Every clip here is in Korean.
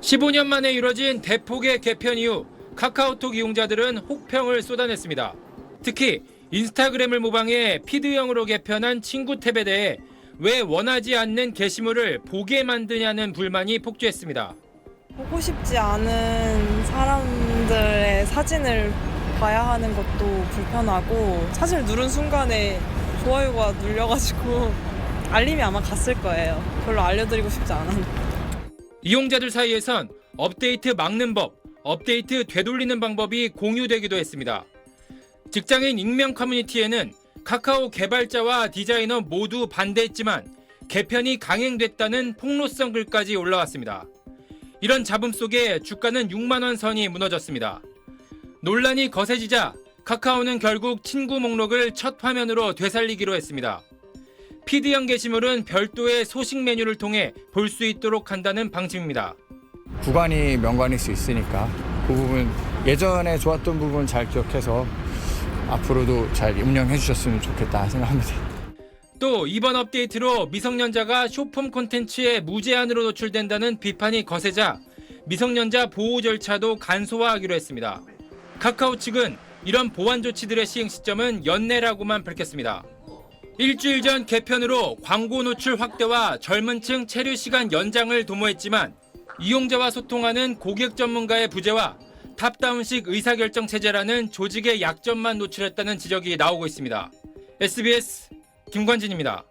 15년 만에 이뤄진 대폭의 개편 이후 카카오톡 이용자들은 혹평을 쏟아냈습니다. 특히 인스타그램을 모방해 피드형으로 개편한 친구 탭에 대해 왜 원하지 않는 게시물을 보게 만드냐는 불만이 폭주했습니다. 보고 싶지 않은 사람들의 사진을 봐야 하는 것도 불편하고 사진을 누른 순간에 좋아요가 눌려가지고 알림이 아마 갔을 거예요. 별로 알려드리고 싶지 않았는데. 이용자들 사이에선 업데이트 막는 법, 업데이트 되돌리는 방법이 공유되기도 했습니다. 직장인 익명 커뮤니티에는 카카오 개발자와 디자이너 모두 반대했지만 개편이 강행됐다는 폭로성 글까지 올라왔습니다. 이런 잡음 속에 주가는 6만 원 선이 무너졌습니다. 논란이 거세지자 카카오는 결국 친구 목록을 첫 화면으로 되살리기로 했습니다. 피드형 게시물은 별도의 소식 메뉴를 통해 볼 수 있도록 한다는 방침입니다. 구간이 명관일 수 있으니까 그 부분 예전에 좋았던 부분 잘 기억해서 앞으로도 잘 운영해 주셨으면 좋겠다 생각합니다. 또 이번 업데이트로 미성년자가 쇼폼 콘텐츠에 무제한으로 노출된다는 비판이 거세자 미성년자 보호 절차도 간소화하기로 했습니다. 카카오 측은 이런 보완 조치들의 시행 시점은 연내라고만 밝혔습니다. 일주일 전 개편으로 광고 노출 확대와 젊은 층 체류 시간 연장을 도모했지만 이용자와 소통하는 고객 전문가의 부재와 탑다운식 의사결정 체제라는 조직의 약점만 노출했다는 지적이 나오고 있습니다. SBS 김관진입니다.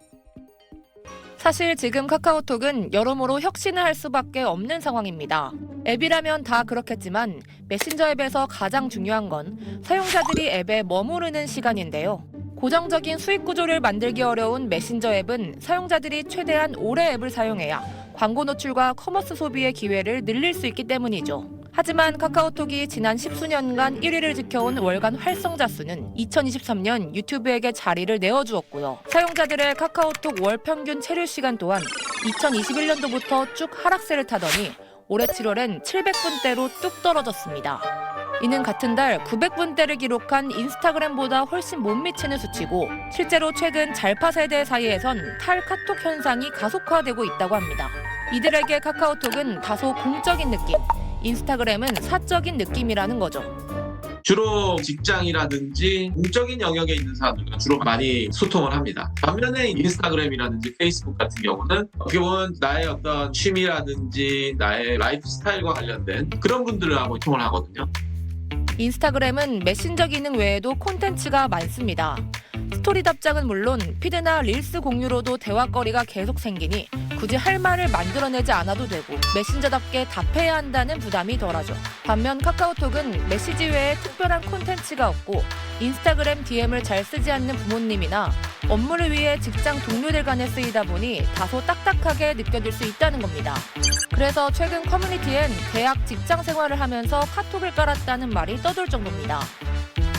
사실 지금 카카오톡은 여러모로 혁신을 할 수밖에 없는 상황입니다. 앱이라면 다 그렇겠지만 메신저 앱에서 가장 중요한 건 사용자들이 앱에 머무르는 시간인데요. 고정적인 수익 구조를 만들기 어려운 메신저 앱은 사용자들이 최대한 오래 앱을 사용해야 광고 노출과 커머스 소비의 기회를 늘릴 수 있기 때문이죠. 하지만 카카오톡이 지난 10수년간 1위를 지켜온 월간 활성자 수는 2023년 유튜브에게 자리를 내어주었고요. 사용자들의 카카오톡 월 평균 체류 시간 또한 2021년도부터 쭉 하락세를 타더니 올해 7월엔 700분대로 뚝 떨어졌습니다. 이는 같은 달 900분대를 기록한 인스타그램보다 훨씬 못 미치는 수치고 실제로 최근 잘파 세대 사이에선 탈카톡 현상이 가속화되고 있다고 합니다. 이들에게 카카오톡은 다소 공적인 느낌, 인스타그램은 사적인 느낌이라는 거죠. 주로 직장이라든지 공적인 영역에 있는 사람들과 주로 많이 소통을 합니다. 반면에 인스타그램이라든지 페이스북 같은 경우는 어떻게 보면 나의 어떤 취미라든지 나의 라이프 스타일과 관련된 그런 분들하고 소통을 하거든요. 인스타그램은 메신저 기능 외에도 콘텐츠가 많습니다. 스토리 답장은 물론 피드나 릴스 공유로도 대화거리가 계속 생기니 굳이 할 말을 만들어내지 않아도 되고 메신저답게 답해야 한다는 부담이 덜하죠. 반면 카카오톡은 메시지 외에 특별한 콘텐츠가 없고 인스타그램 DM을 잘 쓰지 않는 부모님이나 업무를 위해 직장 동료들 간에 쓰이다 보니 다소 딱딱하게 느껴질 수 있다는 겁니다. 그래서 최근 커뮤니티엔 대학 직장 생활을 하면서 카톡을 깔았다는 말이 떠돌 정도입니다.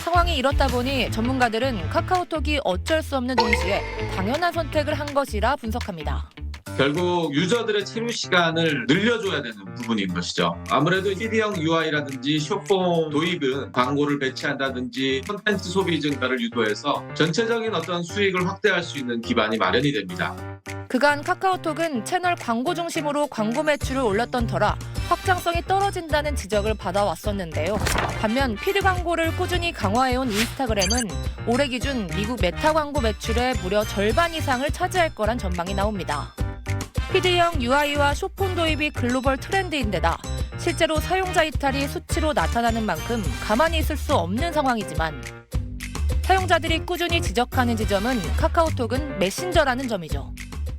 상황이 이렇다 보니 전문가들은 카카오톡이 어쩔 수 없는 동시에 당연한 선택을 한 것이라 분석합니다. 결국 유저들의 체류 시간을 늘려줘야 되는 부분인 것이죠. 아무래도 피드형 UI라든지 숏폼 도입은 광고를 배치한다든지 콘텐츠 소비 증가를 유도해서 전체적인 어떤 수익을 확대할 수 있는 기반이 마련이 됩니다. 그간 카카오톡은 채널 광고 중심으로 광고 매출을 올렸던 터라 확장성이 떨어진다는 지적을 받아왔었는데요. 반면 피드 광고를 꾸준히 강화해온 인스타그램은 올해 기준 미국 메타 광고 매출의 무려 절반 이상을 차지할 거란 전망이 나옵니다. 피드형 UI와 숏폼 도입이 글로벌 트렌드인데다 실제로 사용자 이탈이 수치로 나타나는 만큼 가만히 있을 수 없는 상황이지만 사용자들이 꾸준히 지적하는 지점은 카카오톡은 메신저라는 점이죠.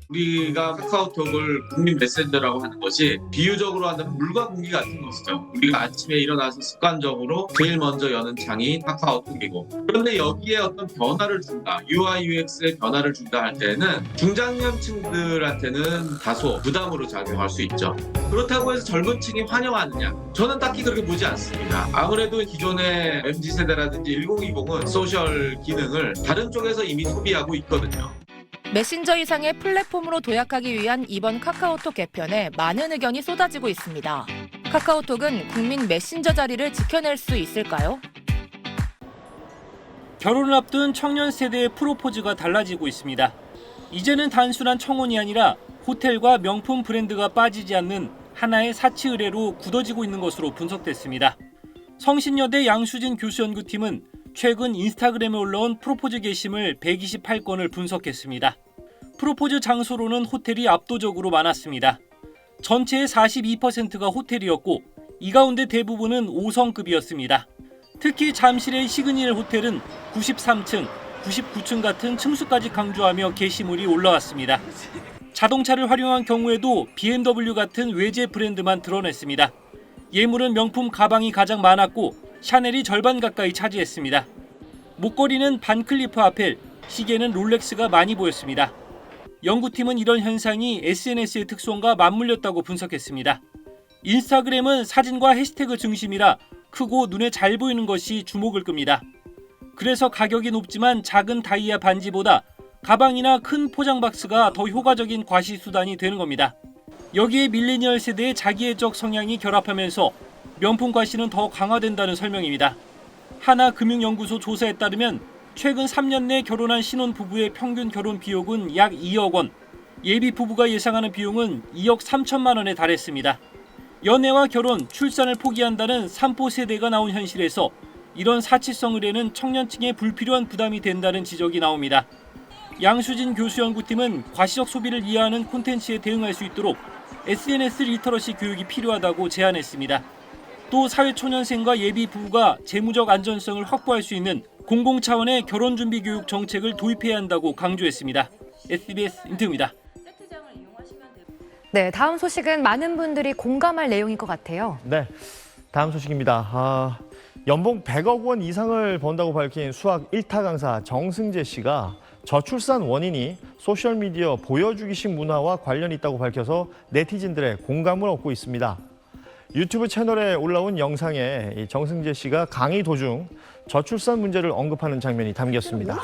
우리가 카카오톡을 국민 메신저라고 하는 것이 비유적으로 한다면 물과 공기 같은 것이죠. 우리가 아침에 일어나서 습관적으로 제일 먼저 여는 창이 카카오톡이고 그런데 여기에 어떤 변화를 준다, UI, UX에 변화를 준다 할 때는 중장년층들한테는 다소 부담으로 작용할 수 있죠. 그렇다고 해서 젊은 층이 환영하느냐? 저는 딱히 그렇게 보지 않습니다. 아무래도 기존의 MZ세대라든지 1020은 소셜 기능을 다른 쪽에서 이미 소비하고 있거든요. 메신저 이상의 플랫폼으로 도약하기 위한 이번 카카오톡 개편에 많은 의견이 쏟아지고 있습니다. 카카오톡은 국민 메신저 자리를 지켜낼 수 있을까요? 결혼을 앞둔 청년 세대의 프로포즈가 달라지고 있습니다. 이제는 단순한 청혼이 아니라 호텔과 명품 브랜드가 빠지지 않는 하나의 사치 의뢰로 굳어지고 있는 것으로 분석됐습니다. 성신여대 양수진 교수 연구팀은 최근 인스타그램에 올라온 프로포즈 게시물 128건을 분석했습니다. 프로포즈 장소로는 호텔이 압도적으로 많았습니다. 전체의 42%가 호텔이었고 이 가운데 대부분은 5성급이었습니다. 특히 잠실의 시그니엘 호텔은 93층, 99층 같은 층수까지 강조하며 게시물이 올라왔습니다. 자동차를 활용한 경우에도 BMW 같은 외제 브랜드만 드러냈습니다. 예물은 명품 가방이 가장 많았고 샤넬이 절반 가까이 차지했습니다. 목걸이는 반클리프 아펠, 시계는 롤렉스가 많이 보였습니다. 연구팀은 이런 현상이 SNS의 특성과 맞물렸다고 분석했습니다. 인스타그램은 사진과 해시태그 중심이라 크고 눈에 잘 보이는 것이 주목을 끕니다. 그래서 가격이 높지만 작은 다이아 반지보다 가방이나 큰 포장 박스가 더 효과적인 과시 수단이 되는 겁니다. 여기에 밀레니얼 세대의 자기애적 성향이 결합하면서 명품 과시는 더 강화된다는 설명입니다. 하나금융연구소 조사에 따르면 최근 3년 내 결혼한 신혼 부부의 평균 결혼 비용은 약 2억 원, 예비 부부가 예상하는 비용은 2억 3천만 원에 달했습니다. 연애와 결혼, 출산을 포기한다는 삼포 세대가 나온 현실에서 이런 사치성 의뢰는 청년층에 불필요한 부담이 된다는 지적이 나옵니다. 양수진 교수 연구팀은 과시적 소비를 이해하는 콘텐츠에 대응할 수 있도록 SNS 리터러시 교육이 필요하다고 제안했습니다. 또 사회초년생과 예비 부부가 재무적 안전성을 확보할 수 있는 공공 차원의 결혼준비 교육 정책을 도입해야 한다고 강조했습니다. SBS 인터뷰입니다. 네, 다음 소식은 많은 분들이 공감할 내용인 것 같아요. 네, 다음 소식입니다. 연봉 100억 원 이상을 번다고 밝힌 수학 1타 강사 정승재 씨가 저출산 원인이 소셜미디어 보여주기식 문화와 관련이 있다고 밝혀서 네티즌들의 공감을 얻고 있습니다. 유튜브 채널에 올라온 영상에 정승재 씨가 강의 도중 저출산 문제를 언급하는 장면이 담겼습니다.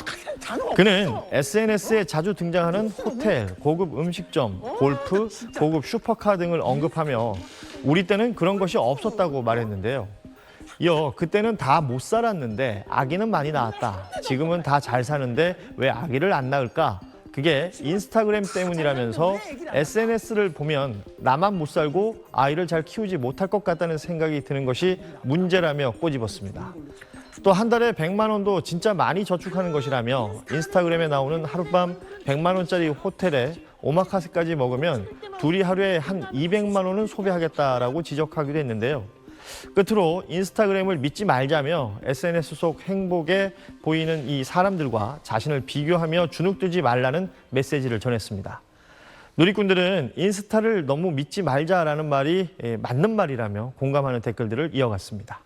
그는 SNS에 자주 등장하는 호텔, 고급 음식점, 골프, 고급 슈퍼카 등을 언급하며 우리 때는 그런 것이 없었다고 말했는데요. 이어 그때는 다 못 살았는데 아기는 많이 낳았다. 지금은 다 잘 사는데 왜 아기를 안 낳을까? 그게 인스타그램 때문이라면서 SNS를 보면 나만 못 살고 아이를 잘 키우지 못할 것 같다는 생각이 드는 것이 문제라며 꼬집었습니다. 또 한 달에 100만 원도 진짜 많이 저축하는 것이라며 인스타그램에 나오는 하룻밤 100만 원짜리 호텔에 오마카세까지 먹으면 둘이 하루에 한 200만 원은 소비하겠다라고 지적하기도 했는데요. 끝으로 인스타그램을 믿지 말자며 SNS 속 행복에 보이는 이 사람들과 자신을 비교하며 주눅들지 말라는 메시지를 전했습니다. 누리꾼들은 인스타를 너무 믿지 말자라는 말이 맞는 말이라며 공감하는 댓글들을 이어갔습니다.